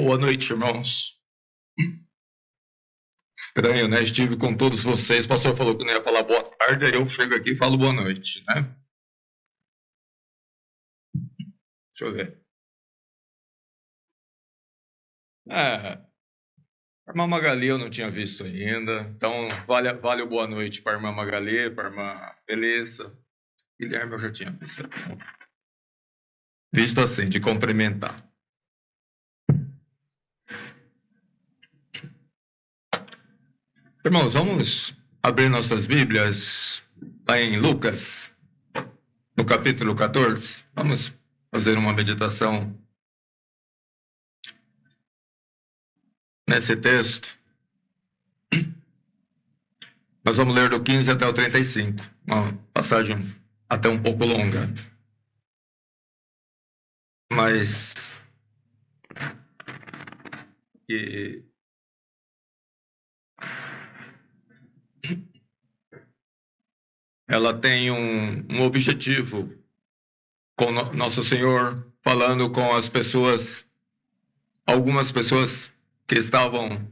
Boa noite, irmãos. Estranho, né? Estive com todos vocês. O pastor falou que não ia falar boa tarde, aí eu chego aqui e falo boa noite, né? Deixa eu ver. A irmã Magali eu não tinha visto ainda, então vale o boa noite para a irmã Magali, para a irmã Beleza. Guilherme eu já tinha visto assim, de cumprimentar. Irmãos, vamos abrir nossas Bíblias lá em Lucas, no capítulo 14. Vamos fazer uma meditação nesse texto. Nós vamos ler do 15 até o 35, uma passagem até um pouco longa. Mas ela tem um objetivo com Nosso Senhor, falando com as pessoas, algumas pessoas que estavam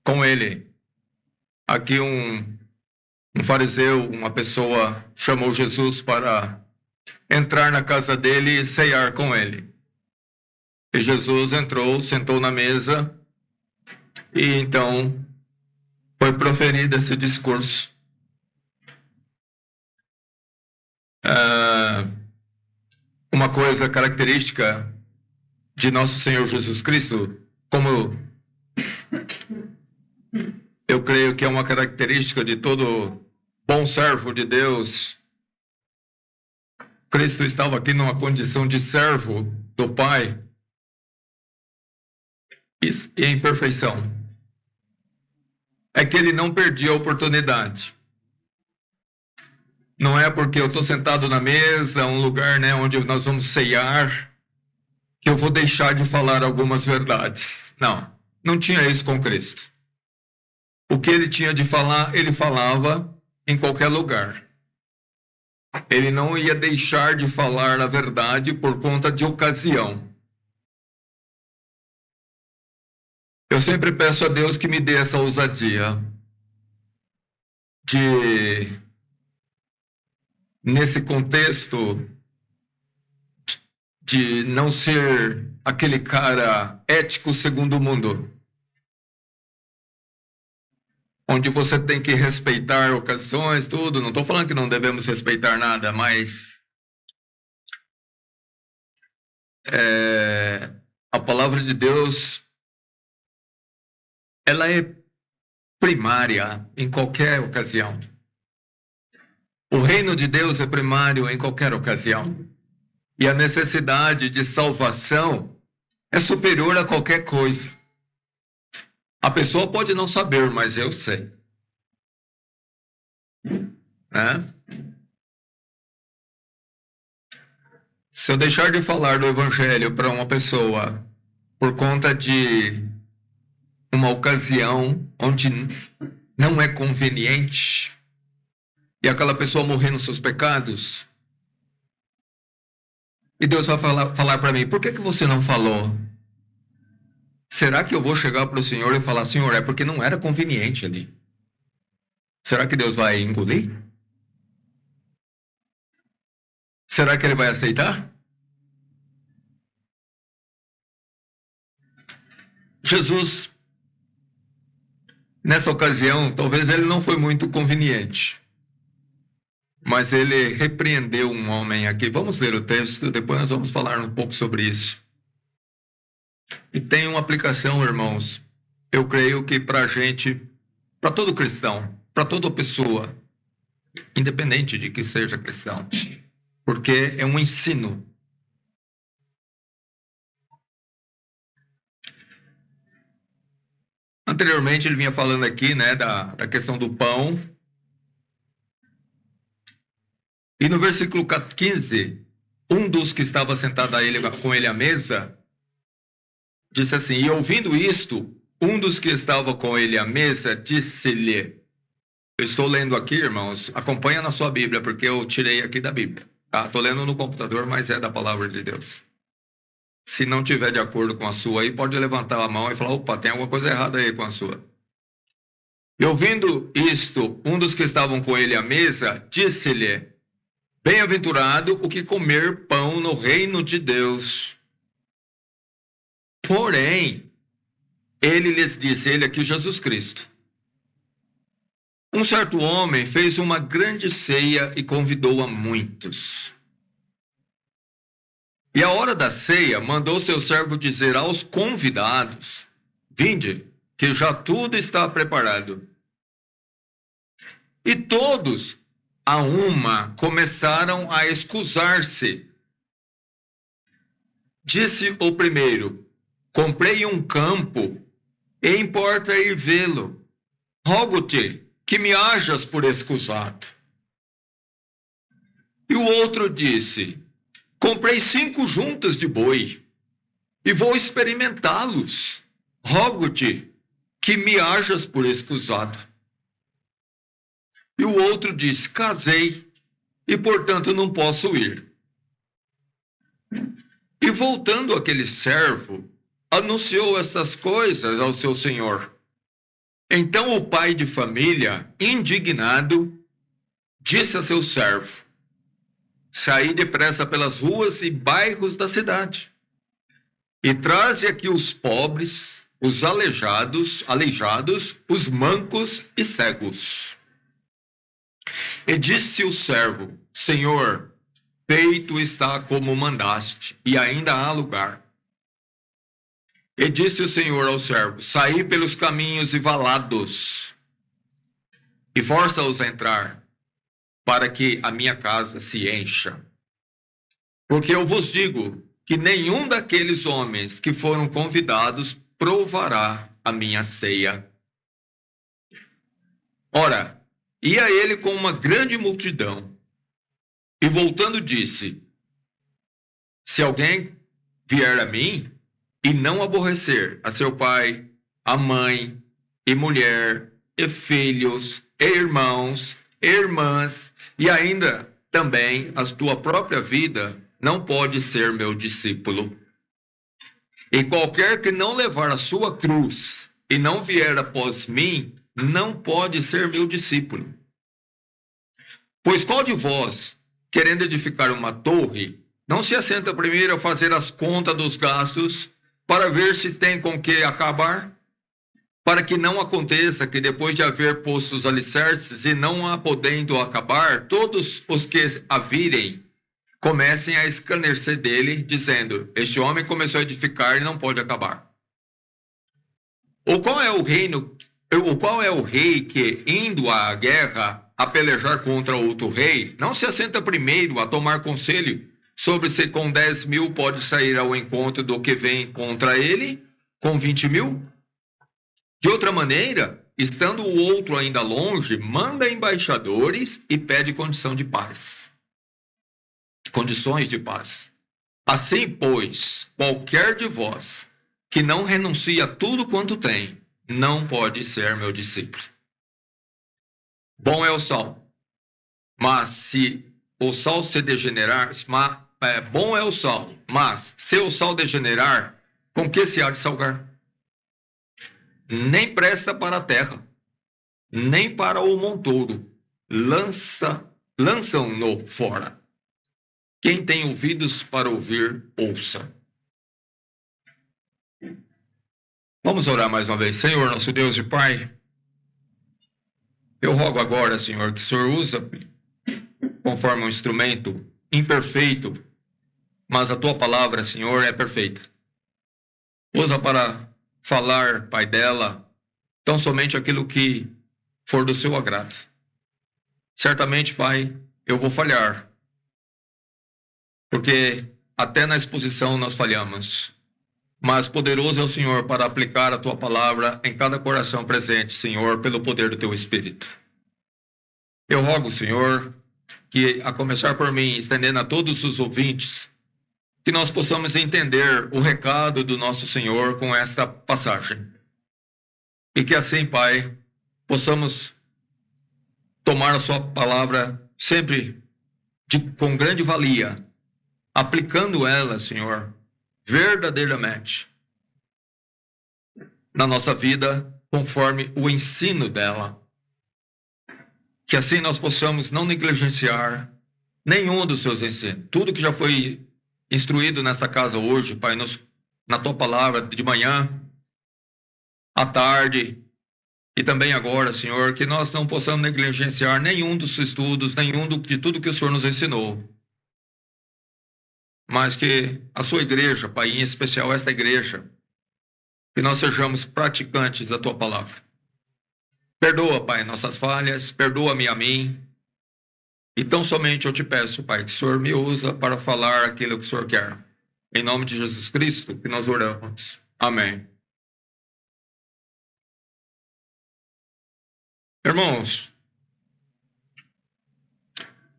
com ele. Aqui um fariseu, uma pessoa, chamou Jesus para entrar na casa dele e ceiar com ele. E Jesus entrou, sentou na mesa, e então foi proferido esse discurso. Uma coisa característica de Nosso Senhor Jesus Cristo, como eu creio que é uma característica de todo bom servo de Deus, Cristo estava aqui numa condição de servo do Pai e em perfeição. É que ele não perdia a oportunidade. Não é porque eu estou sentado na mesa, um lugar, né, onde nós vamos ceiar, que eu vou deixar de falar algumas verdades. Não tinha isso com Cristo. O que ele tinha de falar, ele falava em qualquer lugar. Ele não ia deixar de falar a verdade por conta de ocasião. Eu sempre peço a Deus que me dê essa ousadia de, nesse contexto, de não ser aquele cara ético segundo o mundo, onde você tem que respeitar ocasiões, tudo. Não estou falando que não devemos respeitar nada, mas a palavra de Deus, ela é primária em qualquer ocasião. O reino de Deus é primário em qualquer ocasião. E a necessidade de salvação é superior a qualquer coisa. A pessoa pode não saber, mas eu sei. Se eu deixar de falar do Evangelho para uma pessoa por conta de uma ocasião onde não é conveniente e aquela pessoa morrer nos seus pecados, e Deus vai falar para mim, por que você não falou? Será que eu vou chegar para o Senhor e falar, Senhor, é porque não era conveniente ali? Será que Deus vai engolir? Será que ele vai aceitar? Jesus, nessa ocasião, talvez ele não foi muito conveniente, mas ele repreendeu um homem aqui. Vamos ler o texto, depois nós vamos falar um pouco sobre isso. E tem uma aplicação, irmãos, eu creio que para a gente, para todo cristão, para toda pessoa, independente de que seja cristão, porque é um ensino. Anteriormente ele vinha falando aqui, né, da questão do pão. E no versículo 15, um dos que estava sentado com ele à mesa, disse assim, e ouvindo isto, um dos que estava com ele à mesa disse-lhe, eu estou lendo aqui, irmãos, acompanha na sua Bíblia, porque eu tirei aqui da Bíblia. Estou lendo no computador, mas é da palavra de Deus. Se não tiver de acordo com a sua aí, pode levantar a mão e falar, opa, tem alguma coisa errada aí com a sua. E ouvindo isto, um dos que estavam com ele à mesa, disse-lhe, bem-aventurado o que comer pão no reino de Deus. Porém, ele lhes disse, ele aqui Jesus Cristo, um certo homem fez uma grande ceia e convidou a muitos. E a hora da ceia, mandou seu servo dizer aos convidados, vinde, que já tudo está preparado. E todos, a uma, começaram a excusar-se. Disse o primeiro, comprei um campo, e importa ir vê-lo. Rogo-te que me hajas por escusado. E o outro disse, comprei 5 juntas de boi, e vou experimentá-los. Rogo-te que me hajas por escusado. E o outro disse, casei, e portanto não posso ir. E voltando aquele servo, anunciou estas coisas ao seu senhor. Então o pai de família, indignado, disse a seu servo, saí depressa pelas ruas e bairros da cidade, e traze aqui os pobres, os aleijados, os mancos e cegos. E disse o servo, Senhor, feito está como mandaste, e ainda há lugar. E disse o Senhor ao servo, saí pelos caminhos e valados, e força-os a entrar, para que a minha casa se encha. Porque eu vos digo que nenhum daqueles homens que foram convidados provará a minha ceia. Ora, ia ele com uma grande multidão, e voltando disse, se alguém vier a mim, e não aborrecer a seu pai, a mãe, e mulher, e filhos, e irmãos, e irmãs, e ainda também a tua própria vida, não pode ser meu discípulo. E qualquer que não levar a sua cruz e não vier após mim, não pode ser meu discípulo. Pois qual de vós, querendo edificar uma torre, não se assenta primeiro a fazer as contas dos gastos, para ver se tem com que acabar? Para que não aconteça que depois de haver posto os alicerces e não a podendo acabar, todos os que a virem comecem a escarnecer dele, dizendo, este homem começou a edificar e não pode acabar. Ou qual é o rei que, indo à guerra, a pelejar contra outro rei, não se assenta primeiro a tomar conselho sobre se com 10.000 pode sair ao encontro do que vem contra ele, com 20.000? De outra maneira, estando o outro ainda longe, manda embaixadores e pede condições de paz. Assim, pois, qualquer de vós que não renuncia a tudo quanto tem, não pode ser meu discípulo. Bom é o sal, mas se o sal se degenerar, bom é o sal, mas se o sal degenerar, com que se há de salgar? Nem presta para a terra, nem para o montouro, lançam-no fora. Quem tem ouvidos para ouvir, ouça. Vamos orar mais uma vez. Senhor, nosso Deus e Pai, eu rogo agora, Senhor, que o Senhor usa conforme um instrumento imperfeito, mas a Tua palavra, Senhor, é perfeita. Usa para falar, Pai, dela, tão somente aquilo que for do Seu agrado. Certamente, Pai, eu vou falhar, porque até na exposição nós falhamos. Mas poderoso é o Senhor para aplicar a Tua palavra em cada coração presente, Senhor, pelo poder do Teu Espírito. Eu rogo, Senhor, que a começar por mim, estendendo a todos os ouvintes, que nós possamos entender o recado do nosso Senhor com esta passagem. E que assim, Pai, possamos tomar a Sua palavra sempre com grande valia, aplicando ela, Senhor, verdadeiramente na nossa vida, conforme o ensino dela. Que assim nós possamos não negligenciar nenhum dos seus ensinos. Tudo que já foi instruído nessa casa hoje, Pai, na tua palavra de manhã, à tarde e também agora, Senhor, que nós não possamos negligenciar nenhum dos estudos, de tudo que o Senhor nos ensinou. Mas que a sua igreja, Pai, em especial essa igreja, que nós sejamos praticantes da tua palavra. Perdoa, Pai, nossas falhas, perdoa-me a mim. E tão somente eu te peço, Pai, que o Senhor me usa para falar aquilo que o Senhor quer. Em nome de Jesus Cristo, que nós oramos. Amém. Irmãos,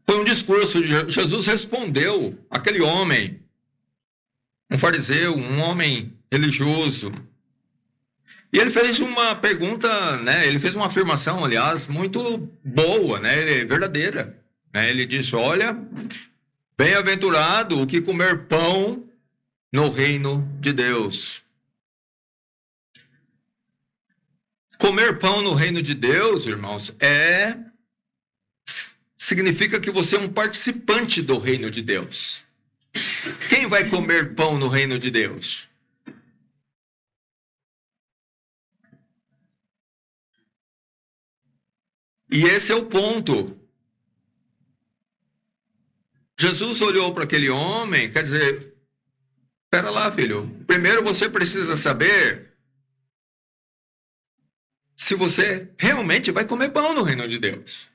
foi um discurso, Jesus respondeu aquele homem, um fariseu, um homem religioso. E ele fez uma pergunta, né? Ele fez uma afirmação, aliás, muito boa, né? Verdadeira. Né? Ele disse, olha, bem-aventurado o que comer pão no reino de Deus. Comer pão no reino de Deus, irmãos, significa que você é um participante do reino de Deus. Quem vai comer pão no reino de Deus? E esse é o ponto. Jesus olhou para aquele homem, quer dizer, espera lá, filho. Primeiro você precisa saber se você realmente vai comer pão no reino de Deus.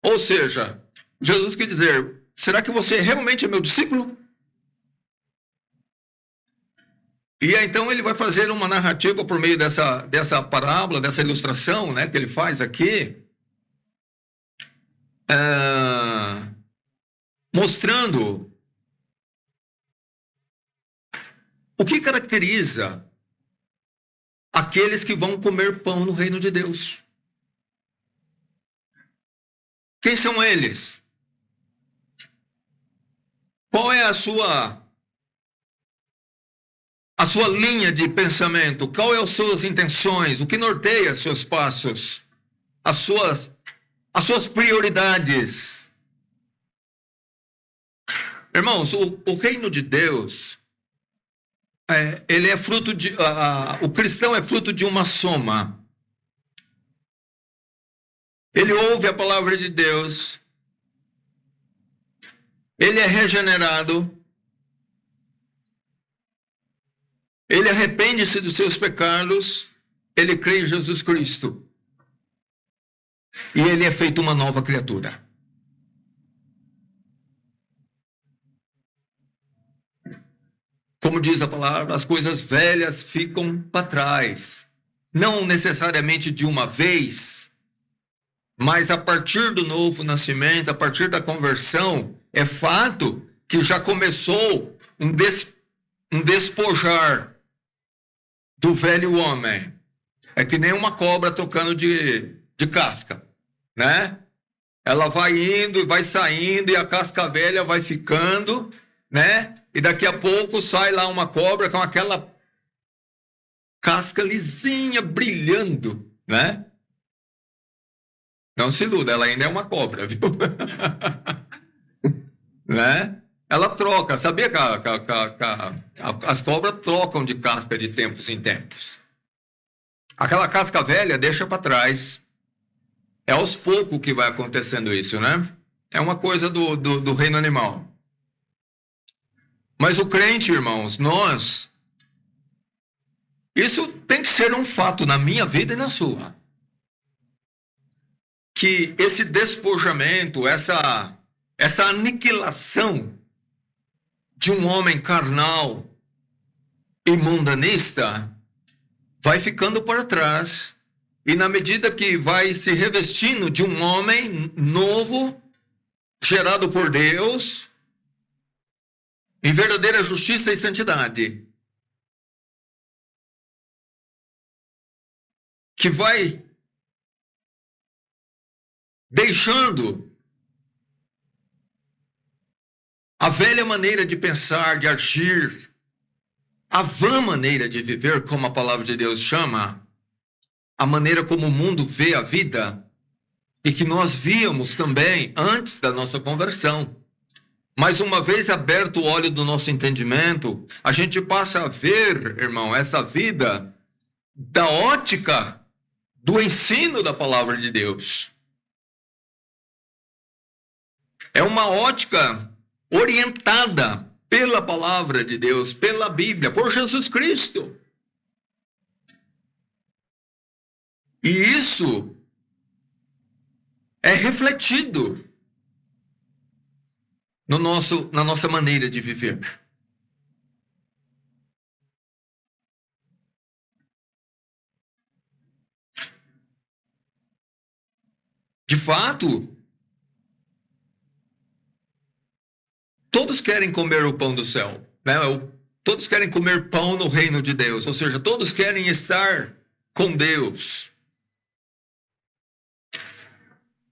Ou seja, Jesus quer dizer, será que você realmente é meu discípulo? E aí, então ele vai fazer uma narrativa por meio dessa parábola, dessa ilustração, né, que ele faz aqui, mostrando o que caracteriza aqueles que vão comer pão no reino de Deus. Quem são eles? Qual é a sua linha de pensamento? Qual é as suas intenções? O que norteia seus passos? As suas prioridades? Irmãos, o reino de Deus, ele é fruto de... o cristão é fruto de uma soma. Ele ouve a palavra de Deus, ele é regenerado, ele arrepende-se dos seus pecados, ele crê em Jesus Cristo. E ele é feito uma nova criatura. Como diz a palavra, as coisas velhas ficam para trás. Não necessariamente de uma vez, mas a partir do novo nascimento, a partir da conversão, é fato que já começou um despojar do velho homem. É que nem uma cobra trocando de casca, né? Ela vai indo e vai saindo e a casca velha vai ficando, né? E daqui a pouco sai lá uma cobra com aquela casca lisinha, brilhando, né? Não se iluda, ela ainda é uma cobra, viu? Né? Ela troca, sabia que as cobras trocam de casca de tempos em tempos. Aquela casca velha deixa para trás. É aos poucos que vai acontecendo isso, né? É uma coisa do reino animal. Mas o crente, irmãos, isso tem que ser um fato na minha vida e na sua. Que esse despojamento, essa aniquilação de um homem carnal e mundanista vai ficando para trás. E na medida que vai se revestindo de um homem novo, gerado por Deus, em verdadeira justiça e santidade, que vai deixando a velha maneira de pensar, de agir, a vã maneira de viver, como a palavra de Deus chama, a maneira como o mundo vê a vida, e que nós víamos também antes da nossa conversão. Mas uma vez aberto o olho do nosso entendimento, a gente passa a ver, irmão, essa vida da ótica do ensino da palavra de Deus. É uma ótica orientada pela palavra de Deus, pela Bíblia, por Jesus Cristo. E isso é refletido na nossa maneira de viver. De fato, todos querem comer o pão do céu, né? Todos querem comer pão no reino de Deus, ou seja, todos querem estar com Deus.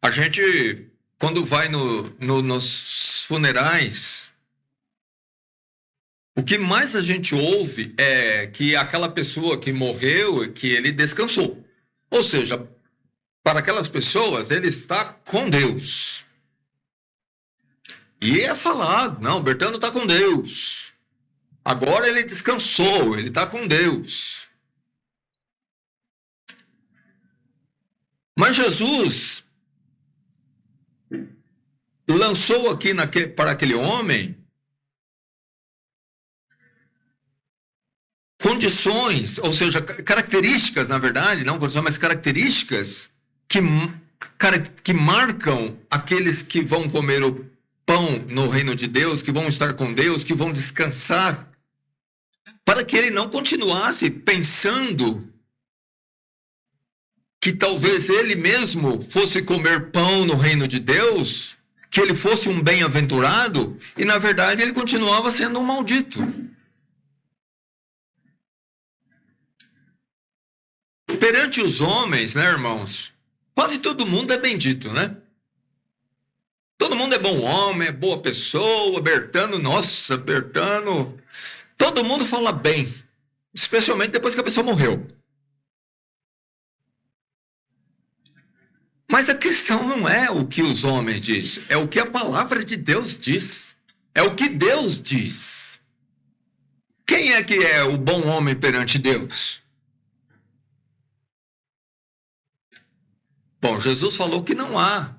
A gente, quando vai nos funerais, o que mais a gente ouve é que aquela pessoa que morreu, que ele descansou. Ou seja, para aquelas pessoas, ele está com Deus. E é falado, não, Bertano está com Deus. Agora ele descansou, ele está com Deus. Mas Jesus lançou aqui para aquele homem condições, ou seja, características, na verdade, não condições, mas características que marcam aqueles que vão comer o pão no reino de Deus, que vão estar com Deus, que vão descansar, para que ele não continuasse pensando que talvez ele mesmo fosse comer pão no reino de Deus, que ele fosse um bem-aventurado, e na verdade ele continuava sendo um maldito. Perante os homens, né, irmãos, quase todo mundo é bendito, né? Todo mundo é bom homem, é boa pessoa, Bertano, nossa, Bertano. Todo mundo fala bem, especialmente depois que a pessoa morreu. Mas a questão não é o que os homens dizem, é o que a palavra de Deus diz. É o que Deus diz. Quem é que é o bom homem perante Deus? Bom, Jesus falou que não há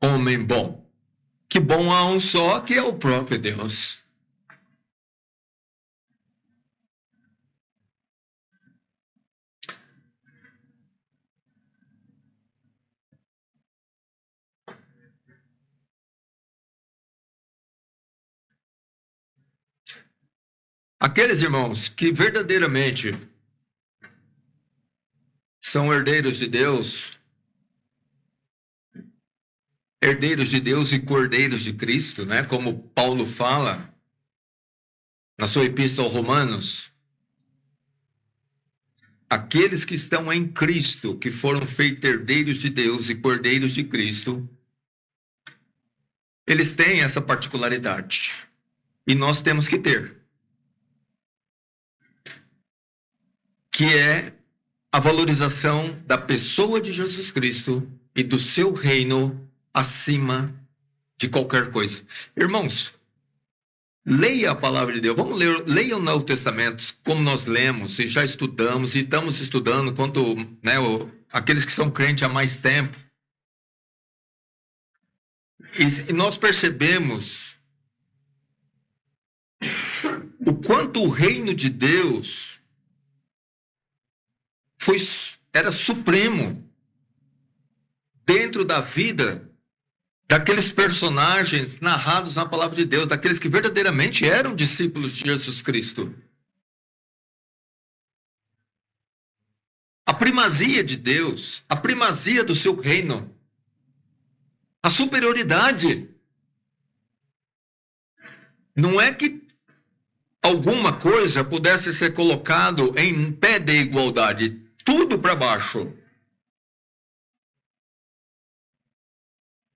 homem bom. Que bom há um só, que é o próprio Deus. Aqueles irmãos que verdadeiramente são herdeiros de Deus e cordeiros de Cristo, né? Como Paulo fala na sua epístola aos Romanos, aqueles que estão em Cristo, que foram feitos herdeiros de Deus e cordeiros de Cristo, eles têm essa particularidade. E nós temos que ter. Que é a valorização da pessoa de Jesus Cristo e do seu reino acima de qualquer coisa. Irmãos, leia a palavra de Deus. Vamos ler, leia o Novo Testamento, como nós lemos e já estudamos e estamos estudando quanto, né, aqueles que são crentes há mais tempo. E nós percebemos o quanto o reino de Deus era supremo dentro da vida daqueles personagens narrados na palavra de Deus, daqueles que verdadeiramente eram discípulos de Jesus Cristo. A primazia de Deus, a primazia do seu reino, a superioridade. Não é que alguma coisa pudesse ser colocado em pé de igualdade, tudo para baixo.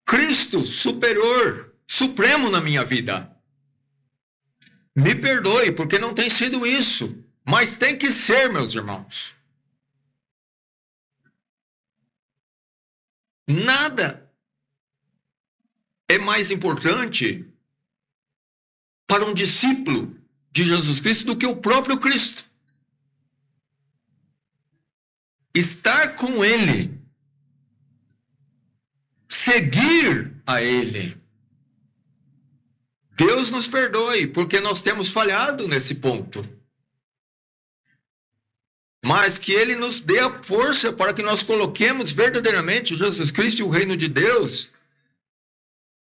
Cristo superior, supremo na minha vida. Me perdoe, porque não tem sido isso. Mas tem que ser, meus irmãos. Nada é mais importante para um discípulo de Jesus Cristo do que o próprio Cristo. Estar com Ele, seguir a Ele. Deus nos perdoe, porque nós temos falhado nesse ponto. Mas que Ele nos dê a força para que nós coloquemos verdadeiramente Jesus Cristo e o reino de Deus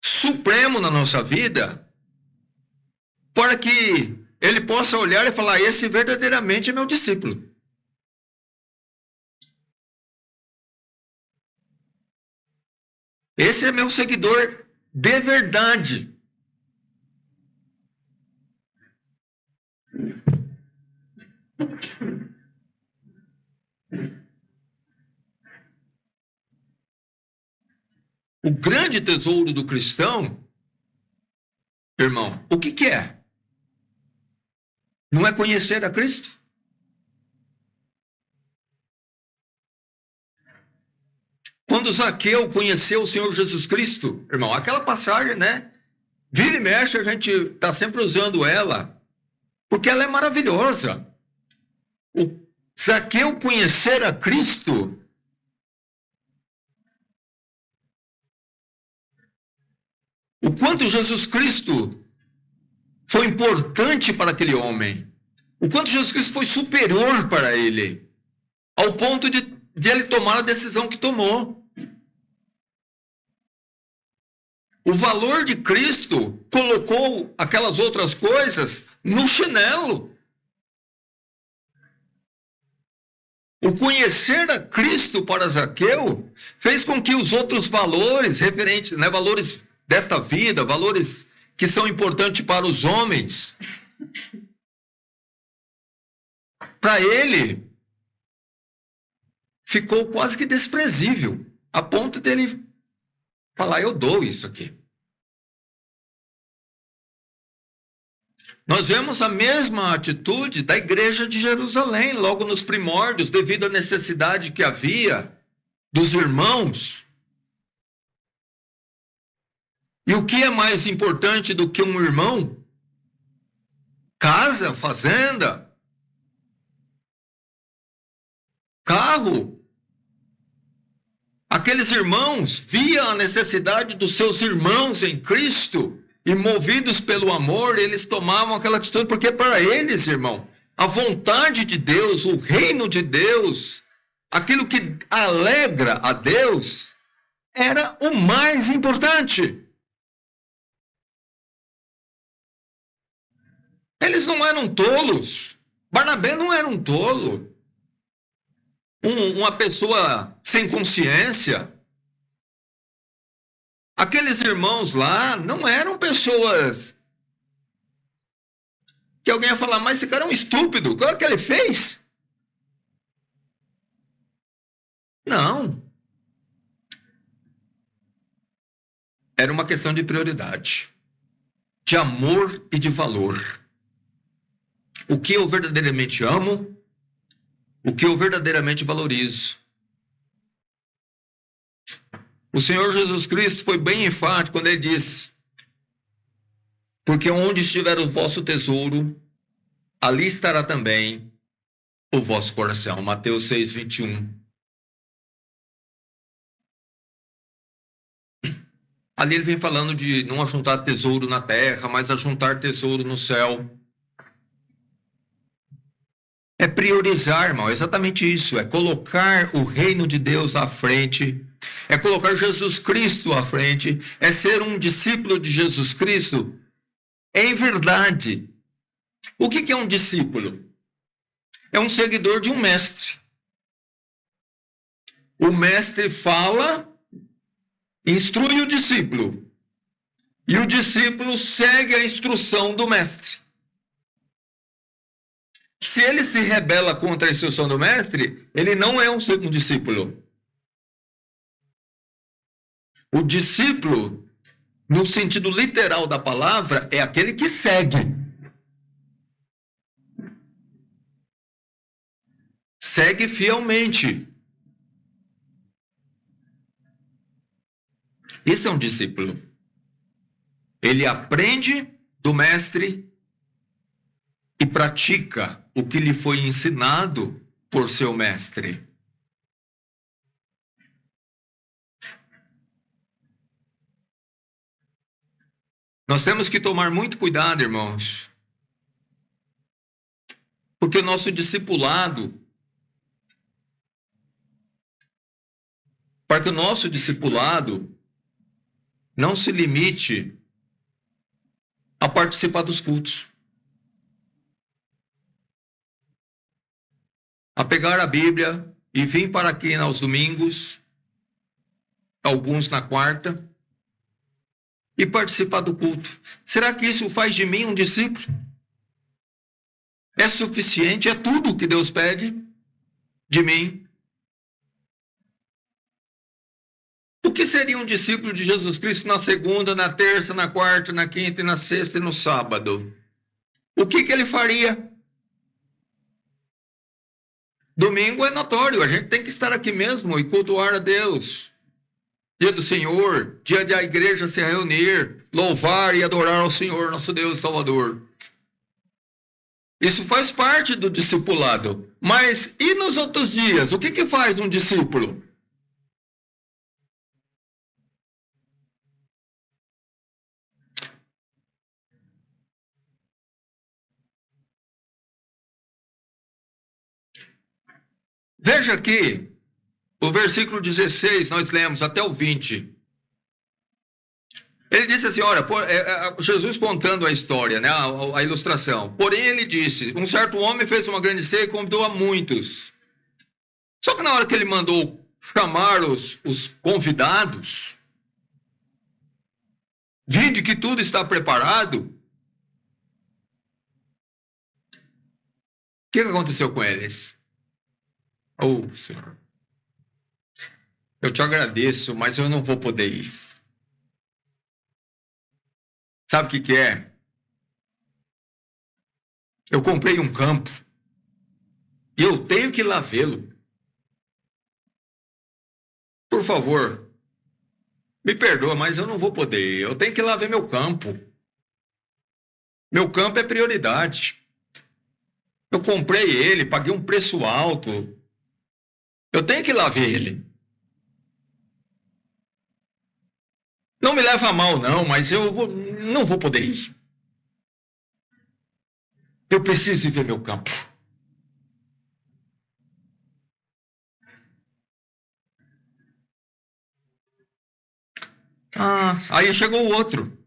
supremo na nossa vida, para que Ele possa olhar e falar: esse verdadeiramente é meu discípulo. Esse é meu seguidor de verdade. O grande tesouro do cristão, irmão, o que é? Não é conhecer a Cristo? Quando Zaqueu conheceu o Senhor Jesus Cristo, irmão, aquela passagem, né? Vira e mexe, a gente está sempre usando ela, porque ela é maravilhosa. O Zaqueu conhecer a Cristo, o quanto Jesus Cristo foi importante para aquele homem, o quanto Jesus Cristo foi superior para ele, ao ponto de ele tomar a decisão que tomou. O valor de Cristo colocou aquelas outras coisas no chinelo. O conhecer a Cristo para Zaqueu fez com que os outros valores referentes, né, valores desta vida, valores que são importantes para os homens, para ele ficou quase que desprezível, a ponto dele falar: eu dou isso aqui. Nós vemos a mesma atitude da igreja de Jerusalém, logo nos primórdios, devido à necessidade que havia dos irmãos. E o que é mais importante do que um irmão? Casa, fazenda, carro. Aqueles irmãos viam a necessidade dos seus irmãos em Cristo e, movidos pelo amor, eles tomavam aquela atitude, porque para eles, irmão, a vontade de Deus, o reino de Deus, aquilo que alegra a Deus, era o mais importante. Eles não eram tolos. Barnabé não era um tolo. Uma pessoa sem consciência. Aqueles irmãos lá não eram pessoas que alguém ia falar: mas esse cara é um estúpido, o que ele fez? Não. Era uma questão de prioridade, de amor e de valor. O que eu verdadeiramente amo, o que eu verdadeiramente valorizo. O Senhor Jesus Cristo foi bem enfático quando ele disse: porque onde estiver o vosso tesouro, ali estará também o vosso coração. Mateus 6, 21. Ali ele vem falando de não ajuntar tesouro na terra, mas ajuntar tesouro no céu. É priorizar, irmão, é exatamente isso. É colocar o reino de Deus à frente. É colocar Jesus Cristo à frente. É ser um discípulo de Jesus Cristo em verdade. O que é um discípulo? É um seguidor de um mestre. O mestre fala, instrui o discípulo. E o discípulo segue a instrução do mestre. Se ele se rebela contra a instrução do mestre, ele não é um discípulo. O discípulo, no sentido literal da palavra, é aquele que segue. segue fielmente. Isso é um discípulo. Ele aprende do mestre e pratica o que lhe foi ensinado por seu mestre. Nós temos que tomar muito cuidado, irmãos, porque o nosso discipulado, para que o nosso discipulado não se limite a participar dos cultos, a pegar a Bíblia e vir para aqui aos domingos, alguns na quarta, e participar do culto. Será que isso faz de mim um discípulo? É suficiente? É tudo que Deus pede de mim? O que seria um discípulo de Jesus Cristo na segunda, na terça, na quarta, na quinta, e na sexta e no sábado? O que ele faria? Domingo é notório, a gente tem que estar aqui mesmo e cultuar a Deus. Dia do Senhor, dia de a igreja se reunir, louvar e adorar ao Senhor, nosso Deus e Salvador. Isso faz parte do discipulado. Mas e nos outros dias? O que faz um discípulo? Veja aqui, o versículo 16, nós lemos até o 20. Ele disse assim, olha, Jesus contando a história, né, a ilustração. Porém, ele disse, um certo homem fez uma grande ceia e convidou a muitos. Só que na hora que ele mandou chamar os convidados, vinde que tudo está preparado, o que aconteceu com eles? Oh, Senhor, eu te agradeço, mas eu não vou poder ir. Sabe o que é? Eu comprei um campo e eu tenho que ir lá vê-lo. Por favor, me perdoa, mas eu não vou poder ir. Eu tenho que ir lá ver meu campo. Meu campo é prioridade. Eu comprei ele, paguei um preço alto. Eu tenho que ir lá ver ele. Não me leva a mal, não, mas não vou poder ir. Eu preciso ir ver meu campo. Aí chegou o outro.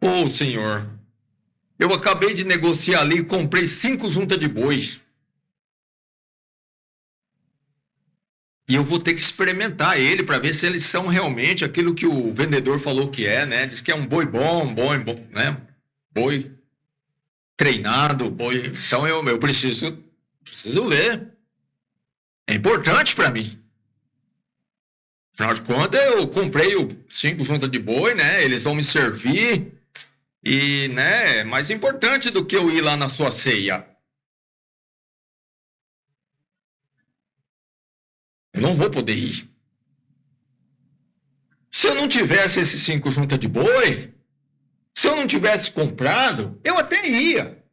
Ô, Senhor, eu acabei de negociar ali e comprei 5 juntas de bois. E eu vou ter que experimentar ele para ver se eles são realmente aquilo que o vendedor falou que é, né? Diz que é um boi bom, né? Boi treinado, boi. Então eu preciso ver. É importante para mim. Afinal de contas, eu comprei 5 juntas de boi, né? Eles vão me servir. E, né, é mais importante do que eu ir lá na sua ceia. Eu não vou poder ir. Se eu não tivesse esses 5 juntas de boi, se eu não tivesse comprado, eu até ia.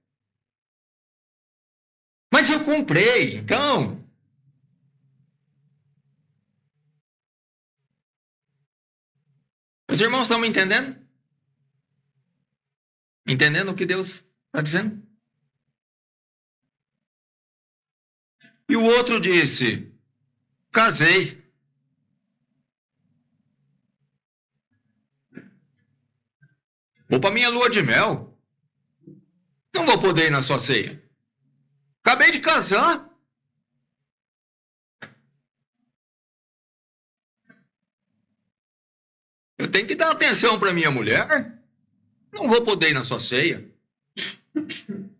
Mas eu comprei, então. Os irmãos estão me entendendo? Entendendo o que Deus está dizendo? E o outro disse: casei. Vou para minha lua de mel. Não vou poder ir na sua ceia. Acabei de casar. Eu tenho que dar atenção para minha mulher. Não vou poder ir na sua ceia.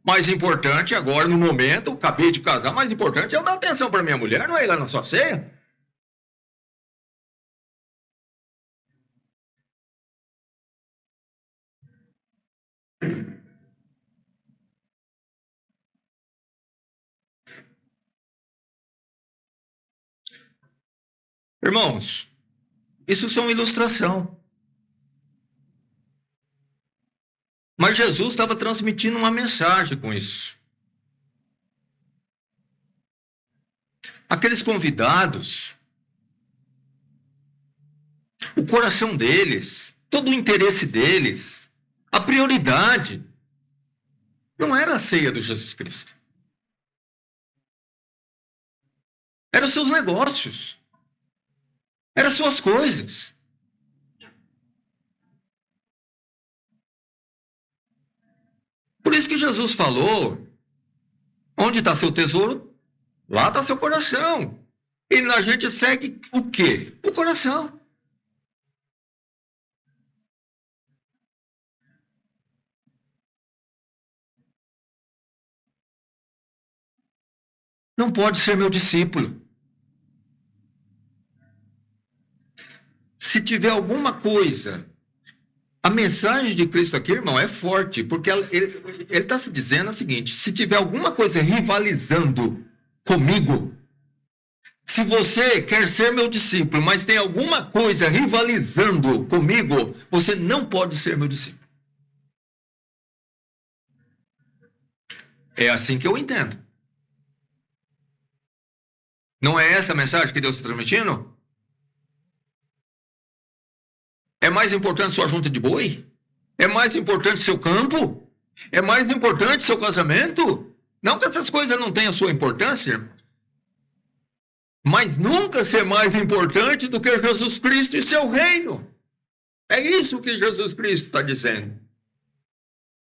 Mais importante agora, no momento, acabei de casar, mais importante é eu dar atenção para minha mulher, não é ir lá na sua ceia. Irmãos, isso são ilustração. Mas Jesus estava transmitindo uma mensagem com isso. Aqueles convidados, o coração deles, todo o interesse deles, a prioridade, não era a ceia do Jesus Cristo. Eram seus negócios. Eram suas coisas. Por isso que Jesus falou, onde está seu tesouro? Lá está seu coração. E a gente segue o quê? O coração. Não pode ser meu discípulo. Se tiver alguma coisa, a mensagem de Cristo aqui, irmão, é forte, porque ele está se dizendo o seguinte: se tiver alguma coisa rivalizando comigo, se você quer ser meu discípulo, mas tem alguma coisa rivalizando comigo, você não pode ser meu discípulo. É assim que eu entendo. Não é essa a mensagem que Deus está transmitindo? É mais importante sua junta de boi? É mais importante seu campo? É mais importante seu casamento? Não que essas coisas não tenham sua importância, mas nunca ser mais importante do que Jesus Cristo e seu reino. É isso que Jesus Cristo está dizendo.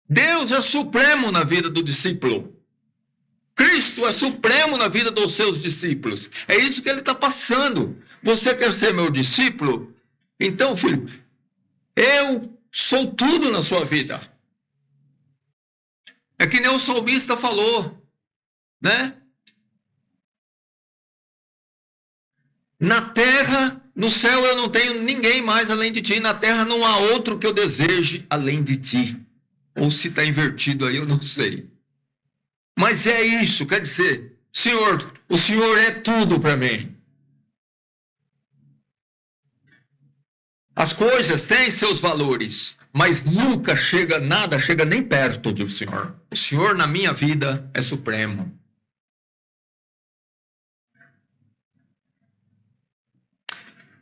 Deus é supremo na vida do discípulo. Cristo é supremo na vida dos seus discípulos. É isso que ele está passando. Você quer ser meu discípulo? Então, filho, eu sou tudo na sua vida. É que nem o salmista falou, né? Na terra, no céu eu não tenho ninguém mais além de ti. Na terra não há outro que eu deseje além de ti. Ou se está invertido aí, eu não sei. Mas é isso, quer dizer, Senhor, o Senhor é tudo para mim. As coisas têm seus valores, mas nunca nada chega nem perto do Senhor. O Senhor na minha vida é supremo.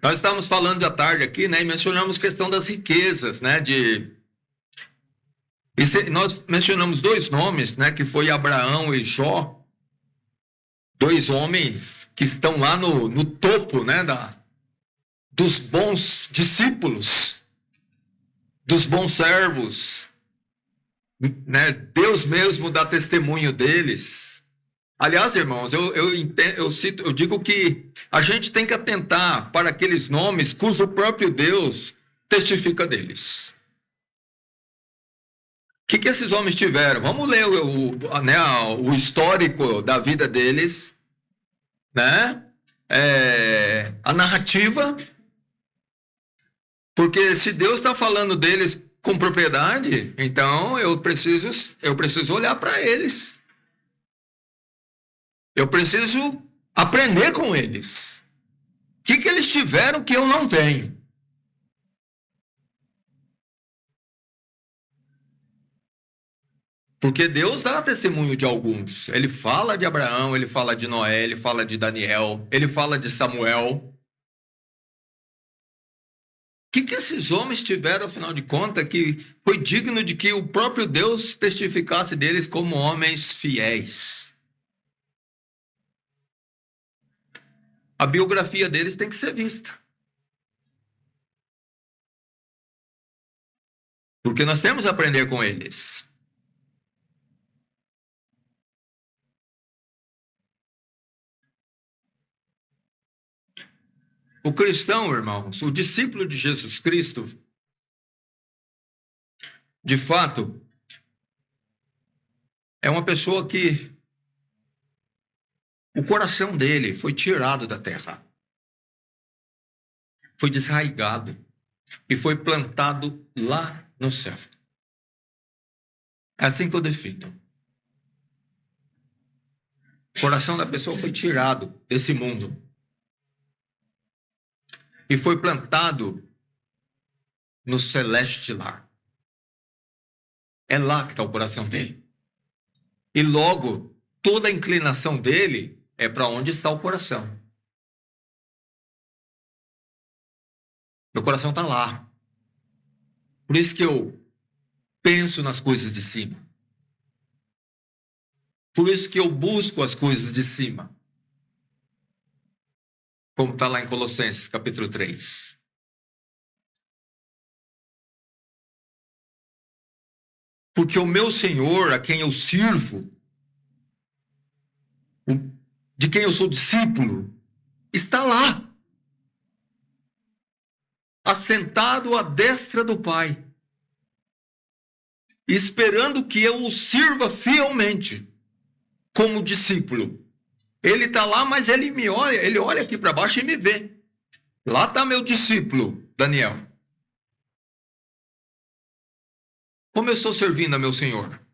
Nós estávamos falando à tarde aqui, né, e mencionamos a questão das riquezas, né, nós mencionamos dois nomes, né, que foi Abraão e Jó, dois homens que estão lá no topo, né, dos bons discípulos, dos bons servos, né, Deus mesmo dá testemunho deles. Aliás, irmãos, eu digo que a gente tem que atentar para aqueles nomes cujo próprio Deus testifica deles. O que esses homens tiveram? Vamos ler o histórico da vida deles, né? A narrativa, porque se Deus está falando deles com propriedade, então eu preciso olhar para eles. Eu preciso aprender com eles. O que eles tiveram que eu não tenho? Porque Deus dá testemunho de alguns. Ele fala de Abraão, ele fala de Noé, ele fala de Daniel, ele fala de Samuel. O que esses homens tiveram, afinal de contas, que foi digno de que o próprio Deus testificasse deles como homens fiéis? A biografia deles tem que ser vista. Porque nós temos a aprender com eles. O cristão, irmãos, o discípulo de Jesus Cristo, de fato, é uma pessoa que o coração dele foi tirado da terra, foi desraigado e foi plantado lá no céu. É assim que eu defino. O coração da pessoa foi tirado desse mundo e foi plantado no celeste lar. É lá que está o coração dele. E logo, toda a inclinação dele é para onde está o coração. Meu coração está lá. Por isso que eu penso nas coisas de cima. Por isso que eu busco as coisas de cima. Como está lá em Colossenses, capítulo 3. Porque o meu Senhor, a quem eu sirvo, de quem eu sou discípulo, está lá, assentado à destra do Pai, esperando que eu o sirva fielmente, como discípulo. Ele está lá, mas ele olha aqui para baixo e me vê. Lá está meu discípulo, Daniel. Como eu estou servindo a meu Senhor?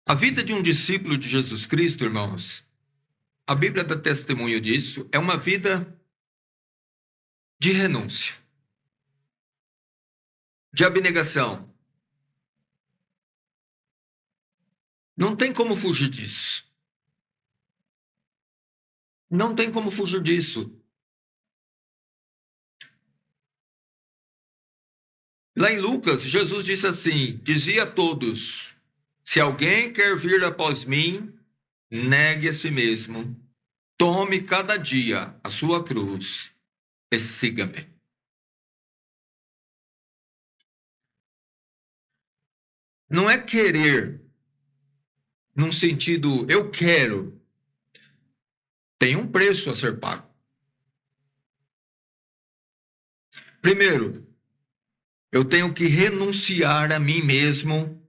A vida de um discípulo de Jesus Cristo, irmãos, a Bíblia dá testemunho disso, é uma vida de renúncia, de abnegação. Não tem como fugir disso. Não tem como fugir disso. Lá em Lucas, Jesus disse assim, dizia a todos, se alguém quer vir após mim, negue a si mesmo, tome cada dia a sua cruz e siga-me. Não é querer, num sentido, eu quero. Tem um preço a ser pago. Primeiro, eu tenho que renunciar a mim mesmo.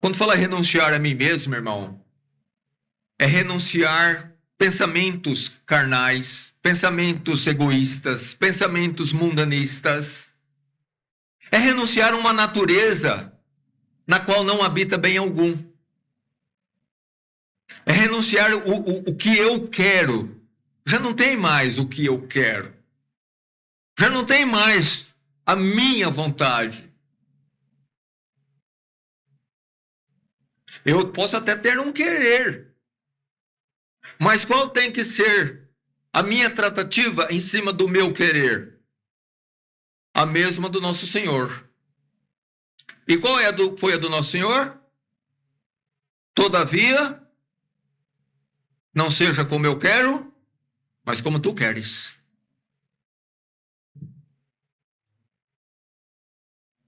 Quando fala renunciar a mim mesmo, irmão, é renunciar pensamentos carnais, pensamentos egoístas, pensamentos mundanistas. É renunciar a uma natureza na qual não habita bem algum. É renunciar o que eu quero. Já não tem mais o que eu quero. Já não tem mais a minha vontade. Eu posso até ter um querer. Mas qual tem que ser a minha tratativa em cima do meu querer? A mesma do nosso Senhor. E qual foi a do nosso Senhor? Todavia, não seja como eu quero, mas como tu queres.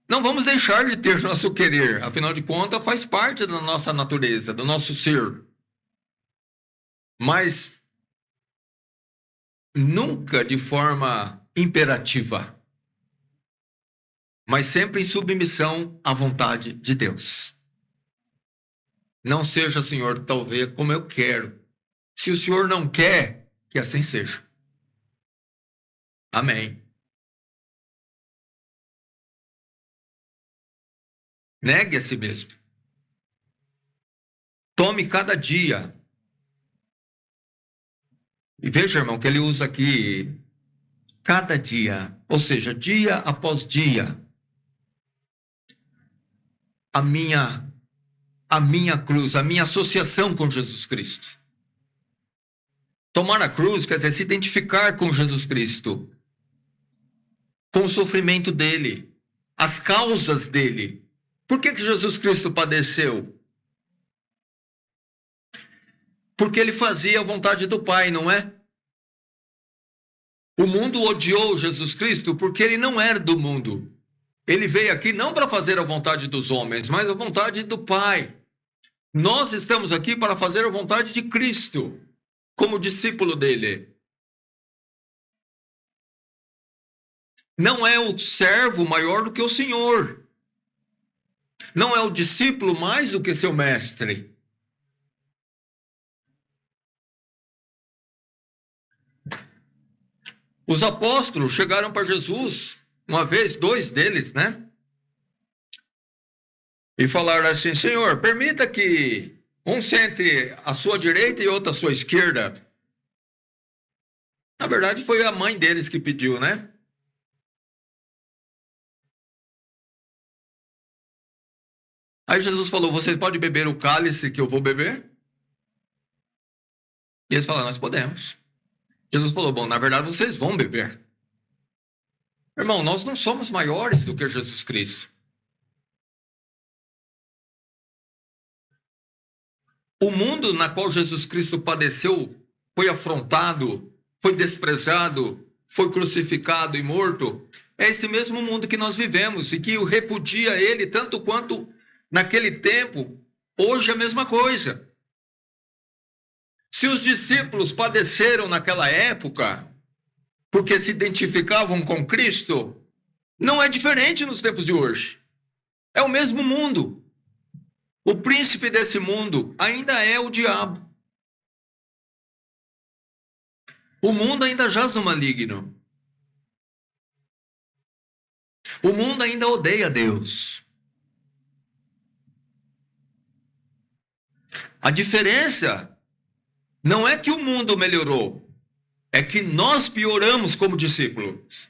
Não vamos deixar de ter nosso querer, afinal de contas, faz parte da nossa natureza, do nosso ser. Mas nunca de forma imperativa, mas sempre em submissão à vontade de Deus. Não seja, Senhor, talvez como eu quero. Se o Senhor não quer, que assim seja. Amém. Negue a si mesmo. Tome cada dia. E veja, irmão, que ele usa aqui cada dia, ou seja, dia após dia. A minha cruz, a minha associação com Jesus Cristo. Tomar a cruz quer dizer se identificar com Jesus Cristo, com o sofrimento dele, as causas dele. Por que Jesus Cristo padeceu? Porque ele fazia a vontade do Pai, não é? O mundo odiou Jesus Cristo porque ele não era do mundo. Ele veio aqui não para fazer a vontade dos homens, mas a vontade do Pai. Nós estamos aqui para fazer a vontade de Cristo, como discípulo dele. Não é o servo maior do que o Senhor. Não é o discípulo mais do que seu mestre. Os apóstolos chegaram para Jesus, uma vez, dois deles, né? e falaram assim: Senhor, permita que um sente à sua direita e outro à sua esquerda. Na verdade, foi a mãe deles que pediu, né? Aí Jesus falou: vocês podem beber o cálice que eu vou beber? E eles falaram: nós podemos. Jesus falou: bom, na verdade vocês vão beber. Irmão, nós não somos maiores do que Jesus Cristo. O mundo na qual Jesus Cristo padeceu, foi afrontado, foi desprezado, foi crucificado e morto, é esse mesmo mundo que nós vivemos e que o repudia ele tanto quanto naquele tempo. Hoje é a mesma coisa. Se os discípulos padeceram naquela época porque se identificavam com Cristo, não é diferente nos tempos de hoje. É o mesmo mundo. O príncipe desse mundo ainda é o diabo. O mundo ainda jaz no maligno. O mundo ainda odeia Deus. A diferença não é que o mundo melhorou, é que nós pioramos como discípulos.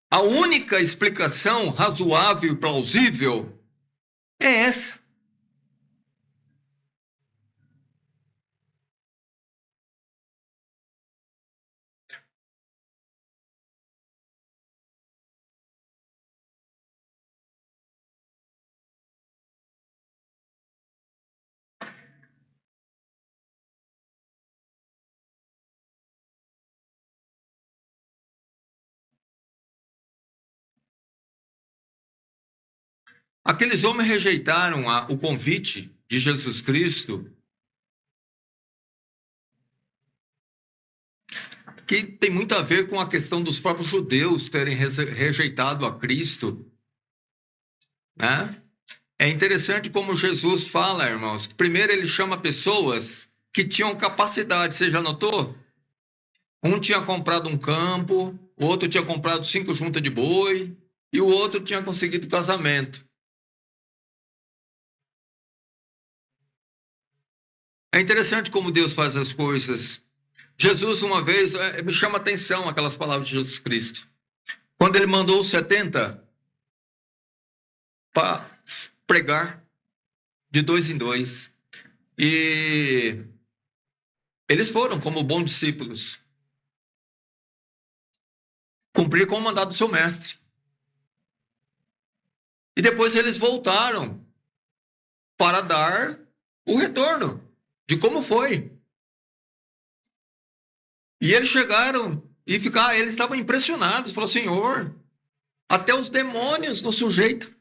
A única explicação razoável e plausível é essa. Aqueles homens rejeitaram o convite de Jesus Cristo, que tem muito a ver com a questão dos próprios judeus terem rejeitado a Cristo, né? É interessante como Jesus fala, irmãos, que primeiro ele chama pessoas que tinham capacidade, você já notou? Um tinha comprado um campo, o outro tinha comprado 5 juntas de boi, e o outro tinha conseguido casamento. É interessante como Deus faz as coisas. Jesus, uma vez, me chama a atenção aquelas palavras de Jesus Cristo. Quando ele mandou os 70 para pregar de 2 em 2. E eles foram, como bons discípulos, cumprir com o mandado do seu mestre. E depois eles voltaram para dar o retorno de como foi. E eles chegaram e eles estavam impressionados. Falaram: Senhor, até os demônios nos sujeitam.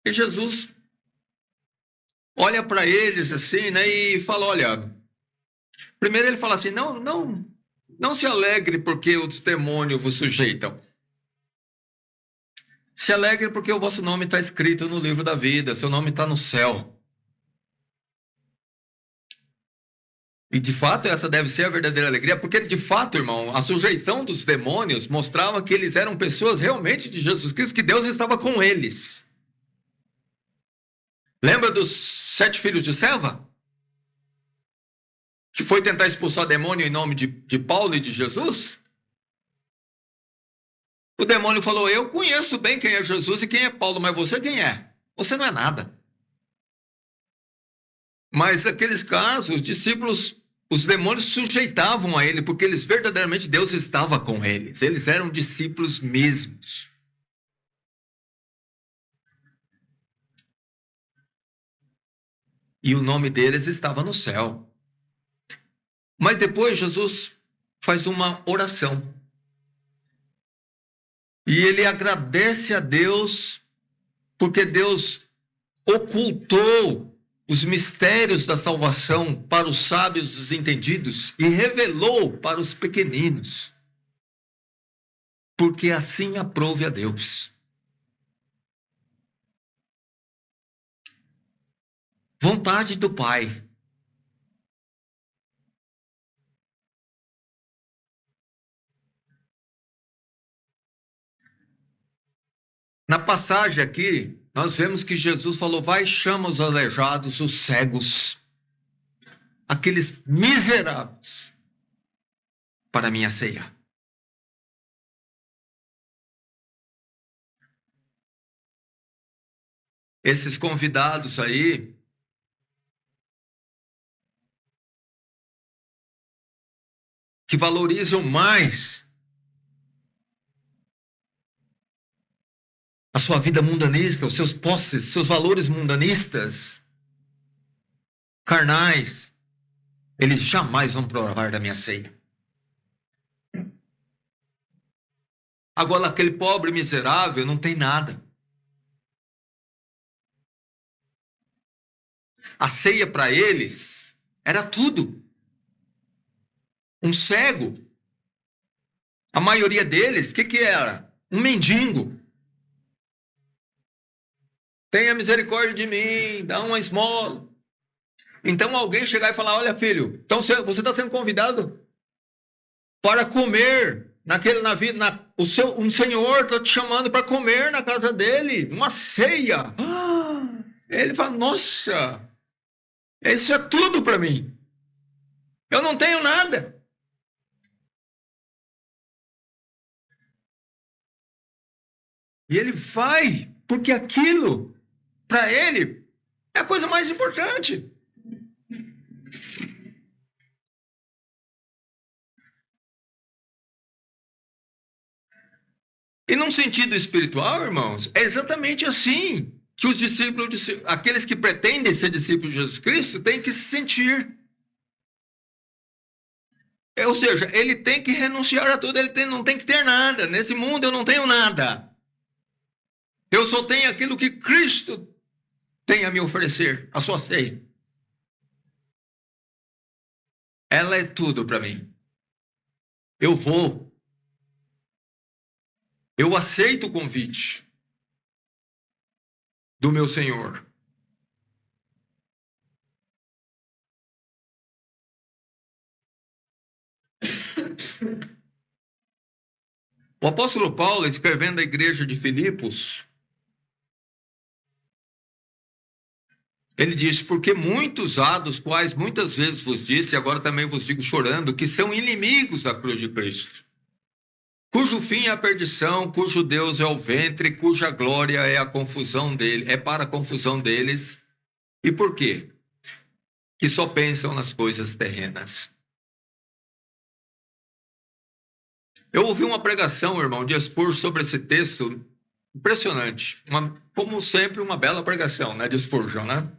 E Jesus olha para eles assim, né, e fala: olha, primeiro ele fala assim: não se alegre porque os demônios vos sujeitam. Se alegre porque o vosso nome está escrito no livro da vida, seu nome está no céu. E de fato essa deve ser a verdadeira alegria, porque de fato, irmão, a sujeição dos demônios mostrava que eles eram pessoas realmente de Jesus Cristo, que Deus estava com eles. Lembra dos 7 filhos de Seva? Que foi tentar expulsar demônio em nome de Paulo e de Jesus? O demônio falou: eu conheço bem quem é Jesus e quem é Paulo, mas você quem é? Você não é nada. Mas naqueles casos, os discípulos, os demônios sujeitavam a ele, porque eles verdadeiramente, Deus estava com eles. Eles eram discípulos mesmos. E o nome deles estava no céu. Mas depois Jesus faz uma oração. E ele agradece a Deus, porque Deus ocultou os mistérios da salvação para os sábios e os entendidos e revelou para os pequeninos. Porque assim aprove a Deus. Vontade do Pai. Na passagem aqui, nós vemos que Jesus falou: vai, chama os aleijados, os cegos, aqueles miseráveis, para a minha ceia. Esses convidados aí, que valorizam mais a sua vida mundanista, os seus posses, seus valores mundanistas, carnais, eles jamais vão provar da minha ceia. Agora, aquele pobre miserável não tem nada. A ceia para eles era tudo. Um cego. A maioria deles, o que era? Um mendigo. Tenha misericórdia de mim, dá uma esmola. Então alguém chegar e falar: olha, filho, então você está sendo convidado para comer um senhor está te chamando para comer na casa dele, uma ceia. Ele fala: nossa, isso é tudo para mim. Eu não tenho nada. E ele vai, porque aquilo, para ele, é a coisa mais importante. E num sentido espiritual, irmãos, é exatamente assim que os discípulos, aqueles que pretendem ser discípulos de Jesus Cristo, têm que se sentir. Ou seja, ele tem que renunciar a tudo, não tem que ter nada. Nesse mundo eu não tenho nada. Eu só tenho aquilo que Cristo tem a me oferecer, a sua ceia. Ela é tudo para mim. Eu vou. Eu aceito o convite do meu Senhor. O apóstolo Paulo, escrevendo à igreja de Filipos, ele diz: porque muitos há, dos quais muitas vezes vos disse, e agora também vos digo chorando, que são inimigos da cruz de Cristo, cujo fim é a perdição, cujo Deus é o ventre, cuja glória é a confusão dele, é para a confusão deles. E por quê? Que só pensam nas coisas terrenas. Eu ouvi uma pregação, irmão, de Spurgeon sobre esse texto, impressionante. Como sempre, uma bela pregação, né, de Spurgeon, né?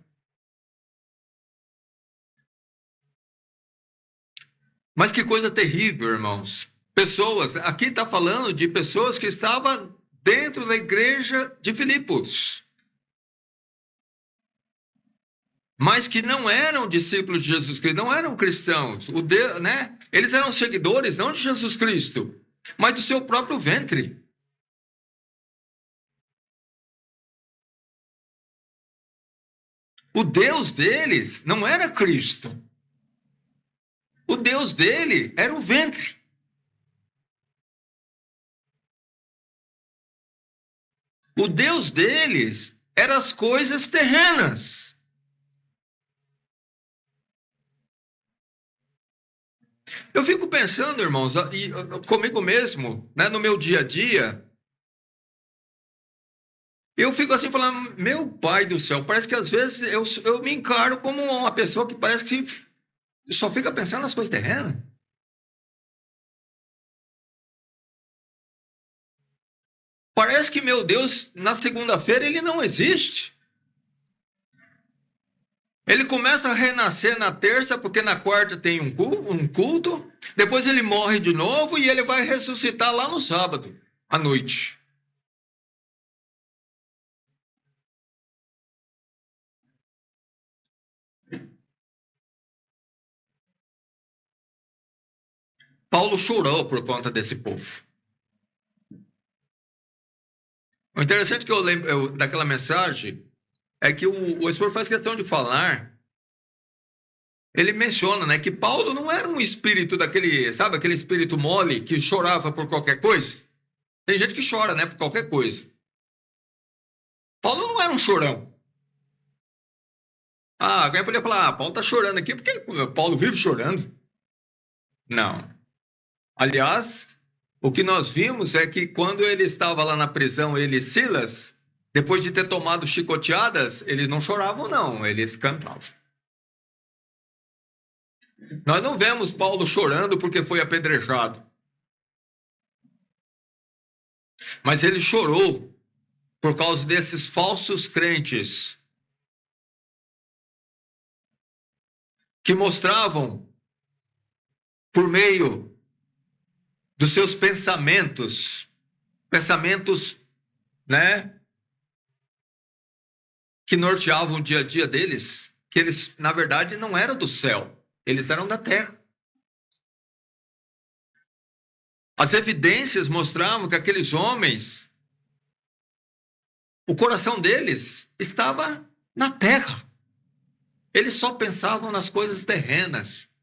Mas que coisa terrível, irmãos. Pessoas, aqui está falando de pessoas que estavam dentro da igreja de Filipos, mas que não eram discípulos de Jesus Cristo, não eram cristãos. Né? Eles eram seguidores não de Jesus Cristo, mas do seu próprio ventre. O Deus deles não era Cristo. O Deus dele era o ventre. O Deus deles eram as coisas terrenas. Eu fico pensando, irmãos, comigo mesmo, né, no meu dia a dia, eu fico assim falando: meu pai do céu, parece que às vezes eu me encaro como uma pessoa que parece que só fica pensando nas coisas terrenas. Parece que meu Deus, na segunda-feira, ele não existe. Ele começa a renascer na terça, porque na quarta tem um culto, depois ele morre de novo e ele vai ressuscitar lá no sábado, à noite. Paulo chorou por conta desse povo. O interessante que eu lembro daquela mensagem é que o Espírito faz questão de falar. Ele menciona, né, que Paulo não era um espírito daquele, sabe, aquele espírito mole que chorava por qualquer coisa. Tem gente que chora, né, por qualquer coisa. Paulo não era um chorão. Alguém poderia falar, Paulo está chorando aqui, porque Paulo vive chorando. Não. Aliás, o que nós vimos é que quando ele estava lá na prisão, ele e Silas, depois de ter tomado chicoteadas, eles não choravam, não, eles cantavam. Nós não vemos Paulo chorando porque foi apedrejado. Mas ele chorou por causa desses falsos crentes que mostravam, por meio dos seus pensamentos, né, que norteavam o dia a dia deles, que eles, na verdade, não eram do céu, eles eram da terra. As evidências mostravam que aqueles homens, o coração deles estava na terra. Eles só pensavam nas coisas terrenas.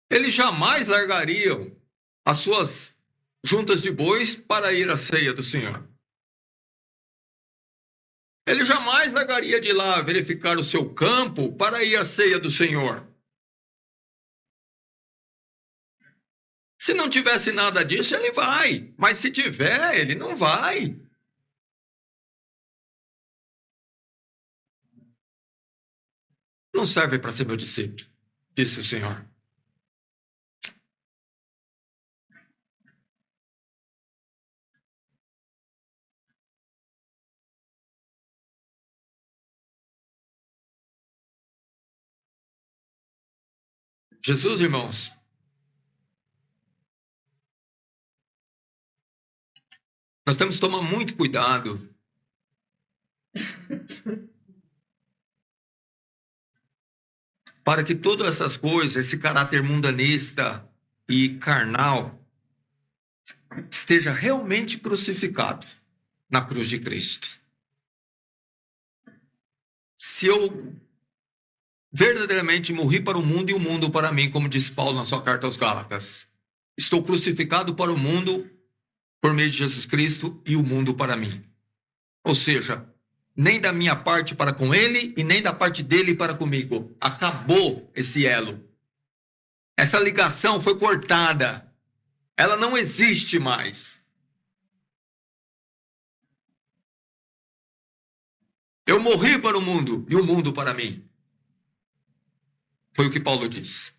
Eles jamais largariam as suas juntas de bois para ir à ceia do Senhor. Ele jamais largaria de lá verificar o seu campo para ir à ceia do Senhor. Se não tivesse nada disso, ele vai. Mas se tiver, ele não vai. Não serve para ser meu discípulo, disse o Senhor. Jesus, irmãos, nós temos que tomar muito cuidado para que todas essas coisas, esse caráter mundanista e carnal, esteja realmente crucificado na cruz de Cristo. Se eu verdadeiramente morri para o mundo e o mundo para mim, como diz Paulo na sua carta aos Gálatas, estou crucificado para o mundo por meio de Jesus Cristo e o mundo para mim. Ou seja, nem da minha parte para com ele e nem da parte dele para comigo. Acabou esse elo. Essa ligação foi cortada. Ela não existe mais. Eu morri para o mundo e o mundo para mim. Foi o que Paulo disse.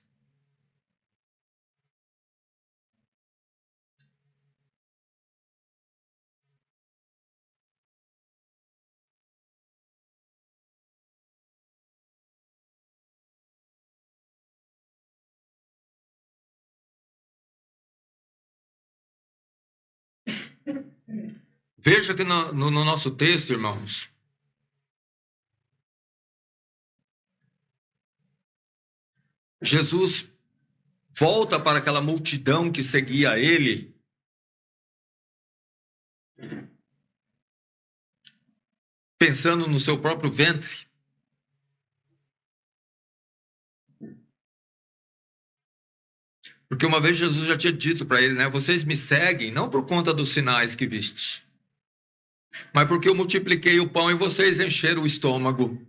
Veja que no nosso texto, irmãos, Jesus volta para aquela multidão que seguia ele, pensando no seu próprio ventre. Porque uma vez Jesus já tinha dito para ele, né? Vocês me seguem não por conta dos sinais que viste, mas porque eu multipliquei o pão e vocês encheram o estômago.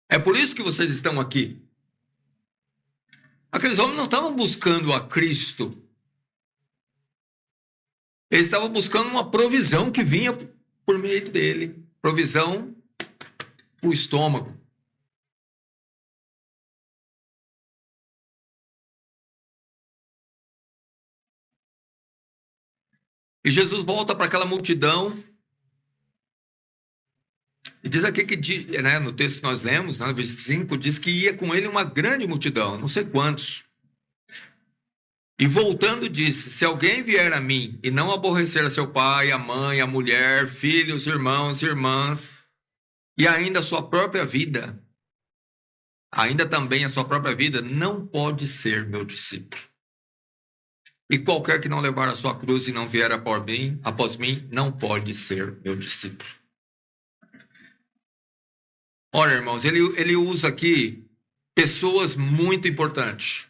É por isso que vocês estão aqui. Aqueles homens não estavam buscando a Cristo. Eles estavam buscando uma provisão que vinha por meio dele. Provisão para o estômago. E Jesus volta para aquela multidão. E diz aqui que, né, no texto que nós lemos, no versículo 5, diz que ia com ele uma grande multidão, não sei quantos. E voltando disse, se alguém vier a mim e não aborrecer a seu pai, a mãe, a mulher, filhos, irmãos, irmãs, e ainda a sua própria vida, ainda também a sua própria vida, não pode ser meu discípulo. E qualquer que não levar a sua cruz e não vier após mim, não pode ser meu discípulo. Olha, irmãos, ele usa aqui pessoas muito importantes.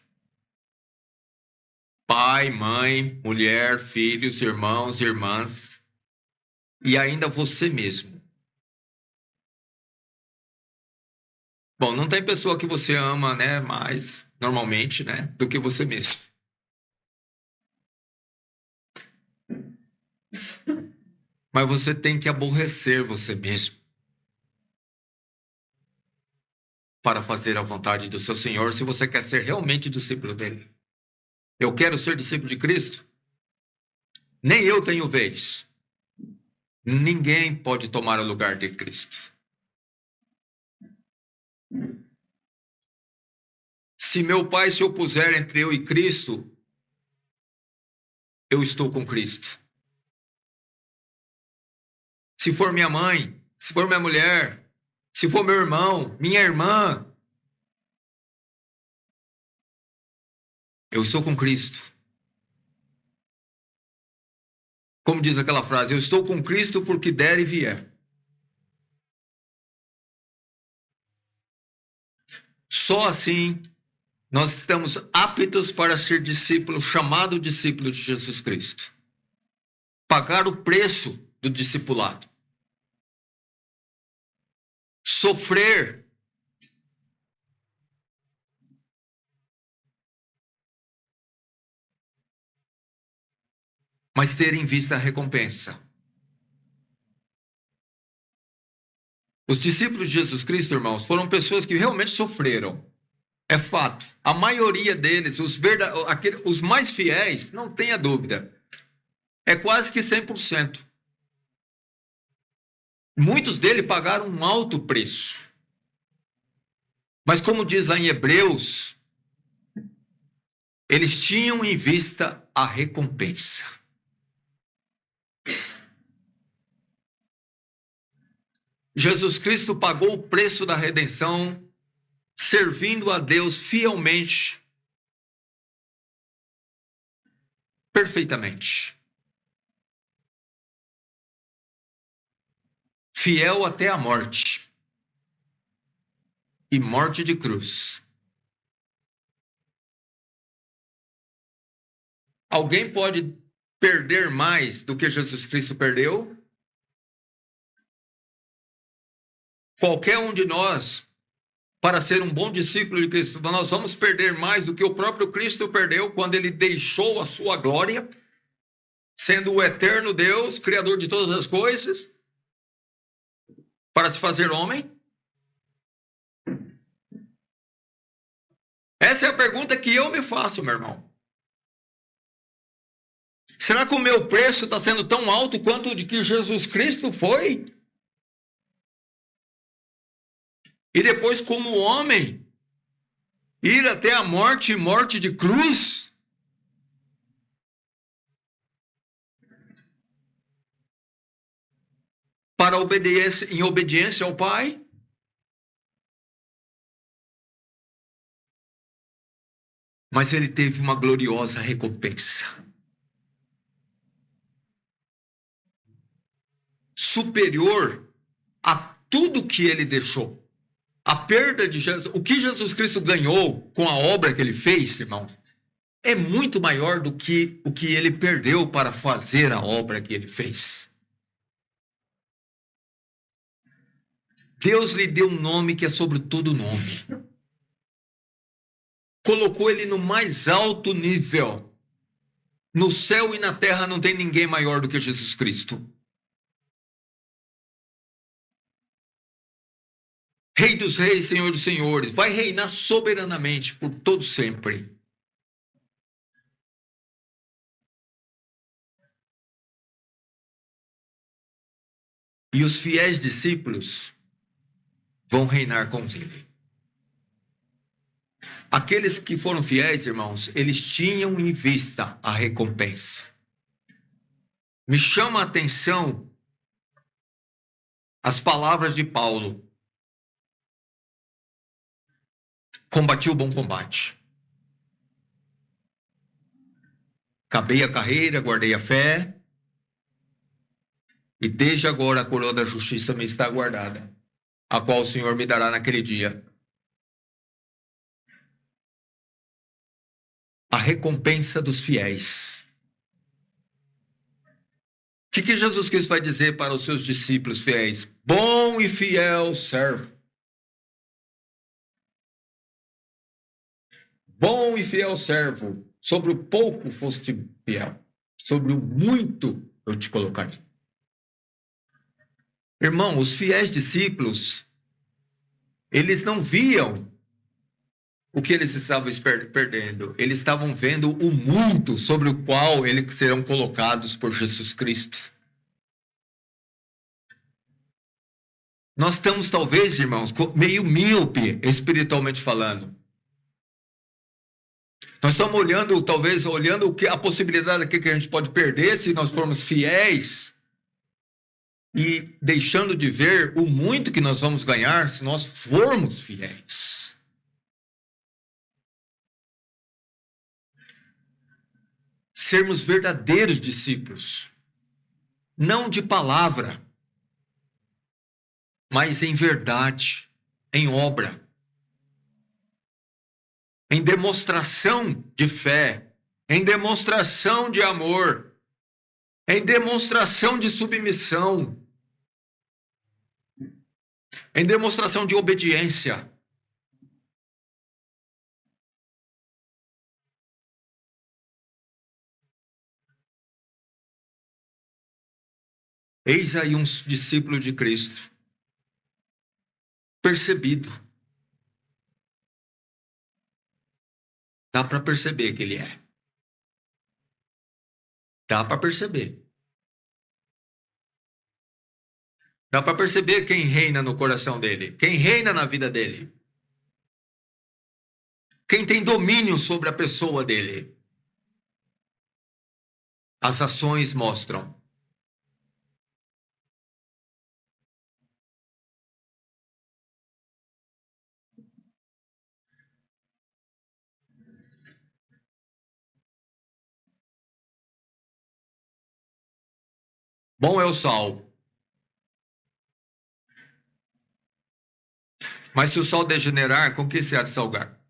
pai, mãe, mulher, filhos, irmãos, irmãs e ainda você mesmo. Bom, não tem pessoa que você ama, né, mais normalmente, né, do que você mesmo. Mas você tem que aborrecer você mesmo para fazer a vontade do seu Senhor, se você quer ser realmente discípulo dele. Eu quero ser discípulo de Cristo? Nem eu tenho vez. Ninguém pode tomar o lugar de Cristo. Se meu pai se opuser entre eu e Cristo, eu estou com Cristo. Se for minha mãe, se for minha mulher, se for meu irmão, minha irmã, eu estou com Cristo. Como diz aquela frase, eu estou com Cristo porque der e vier. Só assim nós estamos aptos para ser discípulos, chamado discípulo de Jesus Cristo. Pagar o preço do discipulado. Sofrer. Mas ter em vista a recompensa. Os discípulos de Jesus Cristo, irmãos, foram pessoas que realmente sofreram. É fato. A maioria deles, os mais fiéis, não tenha dúvida, é quase que 100%. Muitos deles pagaram um alto preço. Mas como diz lá em Hebreus, eles tinham em vista a recompensa. Jesus Cristo pagou o preço da redenção, servindo a Deus fielmente, perfeitamente. Fiel até a morte. E morte de cruz. Alguém pode perder mais do que Jesus Cristo perdeu? Qualquer um de nós, para ser um bom discípulo de Cristo, nós vamos perder mais do que o próprio Cristo perdeu quando ele deixou a sua glória, sendo o eterno Deus, Criador de todas as coisas, para se fazer homem? Essa é a pergunta que eu me faço, meu irmão. Será que o meu preço está sendo tão alto quanto o de que Jesus Cristo foi? E depois, como homem, ir até a morte e morte de cruz? Para obediência, em obediência ao Pai? Mas ele teve uma gloriosa recompensa. Superior a tudo que ele deixou. A perda de Jesus, o que Jesus Cristo ganhou com a obra que ele fez, irmão, é muito maior do que o que ele perdeu para fazer a obra que ele fez. Deus lhe deu um nome que é sobre todo nome. Colocou ele no mais alto nível. No céu e na terra não tem ninguém maior do que Jesus Cristo. Rei dos reis, Senhor dos senhores, vai reinar soberanamente por todo sempre. E os fiéis discípulos vão reinar com ele. Aqueles que foram fiéis, irmãos, eles tinham em vista a recompensa. Me chama a atenção as palavras de Paulo. Combati o bom combate. Acabei a carreira, guardei a fé. E desde agora a coroa da justiça me está guardada, a qual o Senhor me dará naquele dia. a recompensa dos fiéis. O que Jesus Cristo vai dizer para os seus discípulos fiéis? Bom e fiel servo. Bom e fiel servo, sobre o pouco foste fiel, sobre o muito eu te colocarei. Irmão, os fiéis discípulos, eles não viam o que eles estavam perdendo. Eles estavam vendo o muito sobre o qual eles serão colocados por Jesus Cristo. Nós estamos, talvez, irmãos, meio míope, espiritualmente falando. Nós estamos olhando, talvez, a possibilidade que a gente pode perder se nós formos fiéis e deixando de ver o muito que nós vamos ganhar se nós formos fiéis. Sermos verdadeiros discípulos, não de palavra, mas em verdade, em obra, em demonstração de fé, em demonstração de amor, em demonstração de submissão, em demonstração de obediência. Eis aí um discípulo de Cristo, percebido. Dá para perceber que ele é. Dá para perceber. Dá para perceber quem reina no coração dele, quem reina na vida dele. Quem tem domínio sobre a pessoa dele. As ações mostram. Bom é o sal. Mas se o sal degenerar, com que se há de salgar?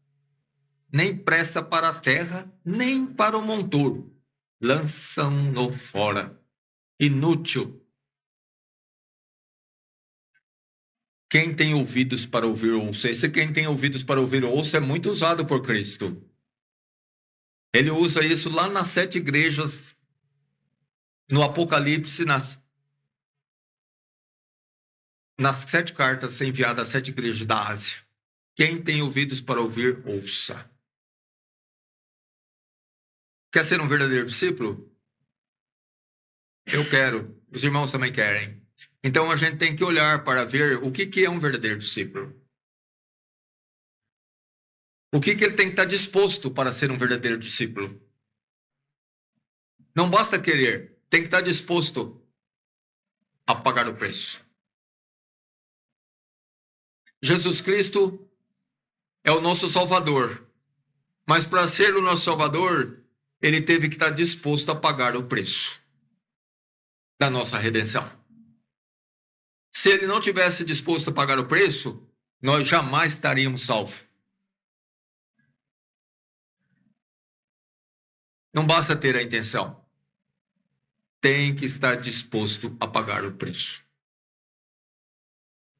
Nem presta para a terra, nem para o monturo. Lançam-no fora. Inútil. Quem tem ouvidos para ouvir, ouça. Esse quem tem ouvidos para ouvir, ouça é muito usado por Cristo. Ele usa isso lá nas 7 igrejas, no Apocalipse, nas 7 cartas enviadas às 7 igrejas da Ásia. Quem tem ouvidos para ouvir, ouça. Quer ser um verdadeiro discípulo? Eu quero. Os irmãos também querem. Então a gente tem que olhar para ver o que é um verdadeiro discípulo. O que ele tem que estar disposto para ser um verdadeiro discípulo. Não basta querer, tem que estar disposto a pagar o preço. Jesus Cristo é o nosso Salvador, mas para ser o nosso Salvador, ele teve que estar disposto a pagar o preço da nossa redenção. Se ele não tivesse disposto a pagar o preço, nós jamais estaríamos salvos. Não basta ter a intenção. Tem que estar disposto a pagar o preço.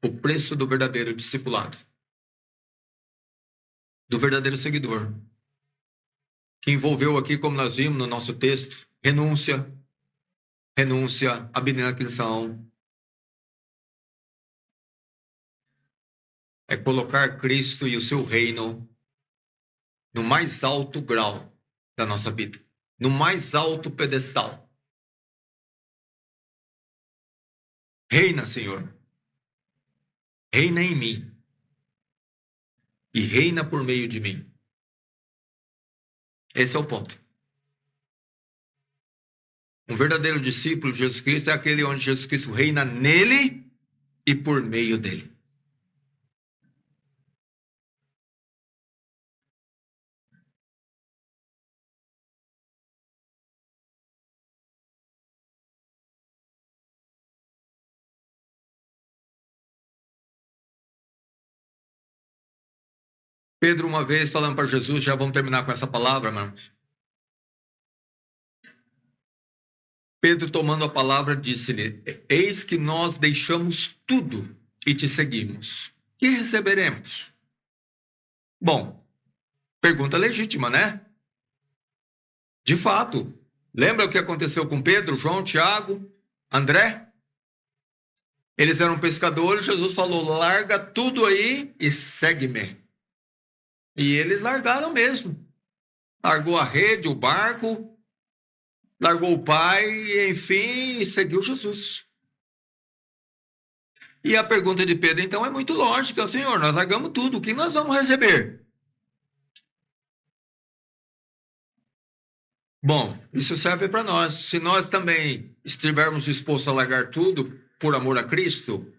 O preço do verdadeiro discipulado. Do verdadeiro seguidor. Que envolveu aqui, como nós vimos no nosso texto, renúncia, abnegação. É colocar Cristo e o seu reino no mais alto grau da nossa vida. No mais alto pedestal. Reina, Senhor. Reina em mim. E reina por meio de mim. Esse é o ponto. Um verdadeiro discípulo de Jesus Cristo é aquele onde Jesus Cristo reina nele e por meio dele. Pedro, uma vez, falando para Jesus, já vamos terminar com essa palavra, irmãos. Pedro, tomando a palavra, disse-lhe: eis que nós deixamos tudo e te seguimos. Que receberemos? Bom, pergunta legítima, né? De fato, lembra o que aconteceu com Pedro, João, Tiago, André? Eles eram pescadores, Jesus falou: larga tudo aí e segue-me. E eles largaram mesmo. Largou a rede, o barco, largou o pai, e, enfim, e seguiu Jesus. E a pergunta de Pedro, então, é muito lógica. Senhor, nós largamos tudo, o que nós vamos receber? Bom, isso serve para nós. Se nós também estivermos dispostos a largar tudo por amor a Cristo,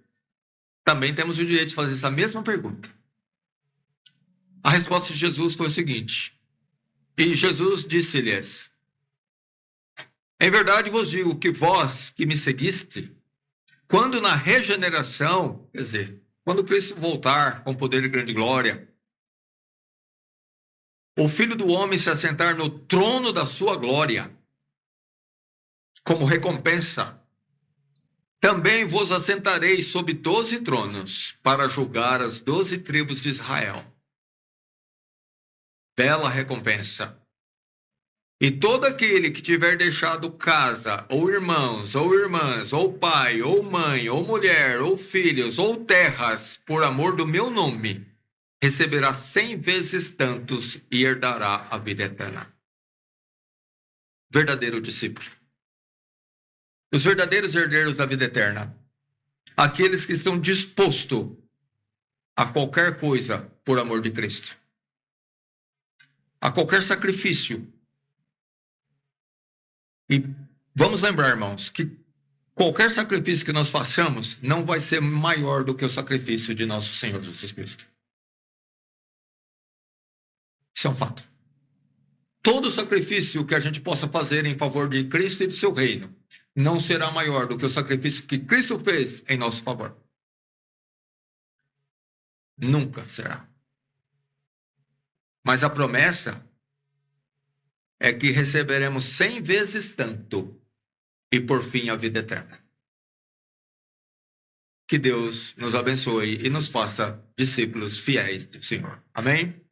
também temos o direito de fazer essa mesma pergunta. A resposta de Jesus foi o seguinte: e Jesus disse-lhes: em verdade vos digo que vós que me seguiste, quando na regeneração, quer dizer, quando Cristo voltar com poder e grande glória, o Filho do Homem se assentar no trono da sua glória, como recompensa, também vos assentareis sob 12 tronos, para julgar as 12 tribos de Israel. Bela recompensa. E todo aquele que tiver deixado casa, ou irmãos, ou irmãs, ou pai, ou mãe, ou mulher, ou filhos, ou terras, por amor do meu nome, receberá 100 vezes tantos e herdará a vida eterna. Verdadeiro discípulo. Os verdadeiros herdeiros da vida eterna. Aqueles que estão dispostos a qualquer coisa por amor de Cristo. A qualquer sacrifício. E vamos lembrar, irmãos, que qualquer sacrifício que nós façamos não vai ser maior do que o sacrifício de nosso Senhor Jesus Cristo. Isso é um fato. Todo sacrifício que a gente possa fazer em favor de Cristo e do seu reino não será maior do que o sacrifício que Cristo fez em nosso favor. Nunca será. Mas a promessa é que receberemos 100 vezes tanto e por fim a vida eterna. Que Deus nos abençoe e nos faça discípulos fiéis do Senhor. Amém?